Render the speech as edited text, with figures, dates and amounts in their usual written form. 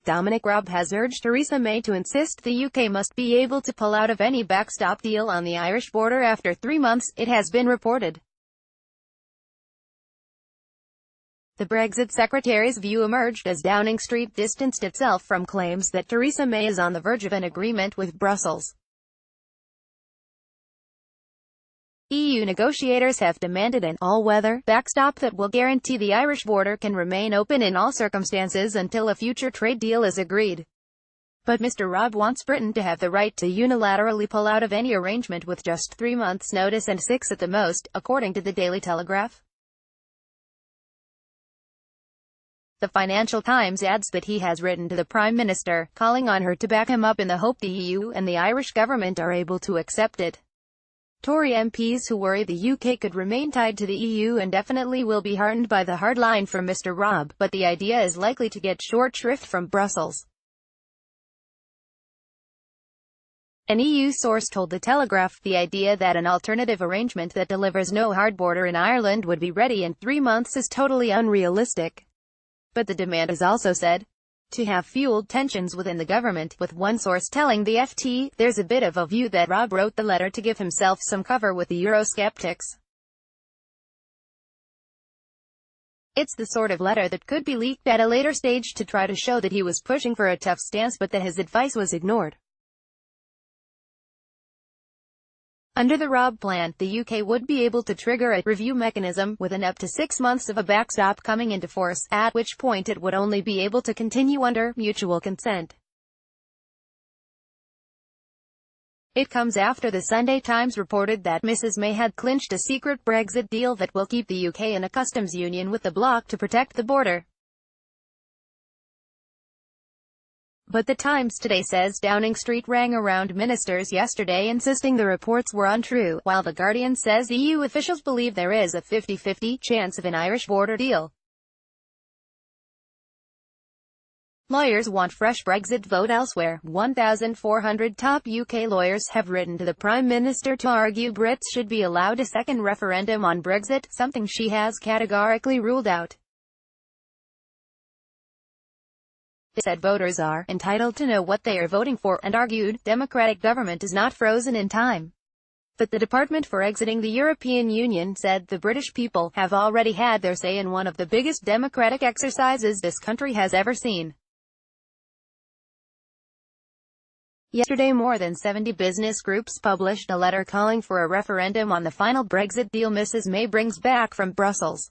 Dominic Raab has urged Theresa May to insist the UK must be able to pull out of any backstop deal on the Irish border after 3 months, it has been reported. The Brexit Secretary's view emerged as Downing Street distanced itself from claims that Theresa May is on the verge of an agreement with Brussels. EU negotiators have demanded an all-weather backstop that will guarantee the Irish border can remain open in all circumstances until a future trade deal is agreed. But Mr Raab wants Britain to have the right to unilaterally pull out of any arrangement with just 3 months' notice and 6 at the most, according to the Daily Telegraph. The Financial Times adds that he has written to the Prime Minister, calling on her to back him up in the hope the EU and the Irish government are able to accept it. Tory MPs who worry the UK could remain tied to the EU indefinitely will be heartened by the hard line from Mr Raab, but the idea is likely to get short shrift from Brussels. An EU source told The Telegraph the idea that an alternative arrangement that delivers no hard border in Ireland would be ready in 3 months is totally unrealistic. But the demand is also said to have fueled tensions within the government, with one source telling the FT, "There's a bit of a view that Raab wrote the letter to give himself some cover with the Eurosceptics. It's the sort of letter that could be leaked at a later stage to try to show that he was pushing for a tough stance but that his advice was ignored." Under the Raab plan, the UK would be able to trigger a review mechanism, within up to 6 months of a backstop coming into force, at which point it would only be able to continue under mutual consent. It comes after the Sunday Times reported that Mrs May had clinched a secret Brexit deal that will keep the UK in a customs union with the bloc to protect the border. But the Times today says Downing Street rang around ministers yesterday insisting the reports were untrue, while The Guardian says EU officials believe there is a 50-50 chance of an Irish border deal. Lawyers want fresh Brexit vote elsewhere. 1,400 top UK lawyers have written to the Prime Minister to argue Brits should be allowed a second referendum on Brexit, something she has categorically ruled out. They said voters are entitled to know what they are voting for, and argued democratic government is not frozen in time. But the Department for Exiting the European Union said the British people have already had their say in one of the biggest democratic exercises this country has ever seen. Yesterday, more than 70 business groups published a letter calling for a referendum on the final Brexit deal Mrs May brings back from Brussels.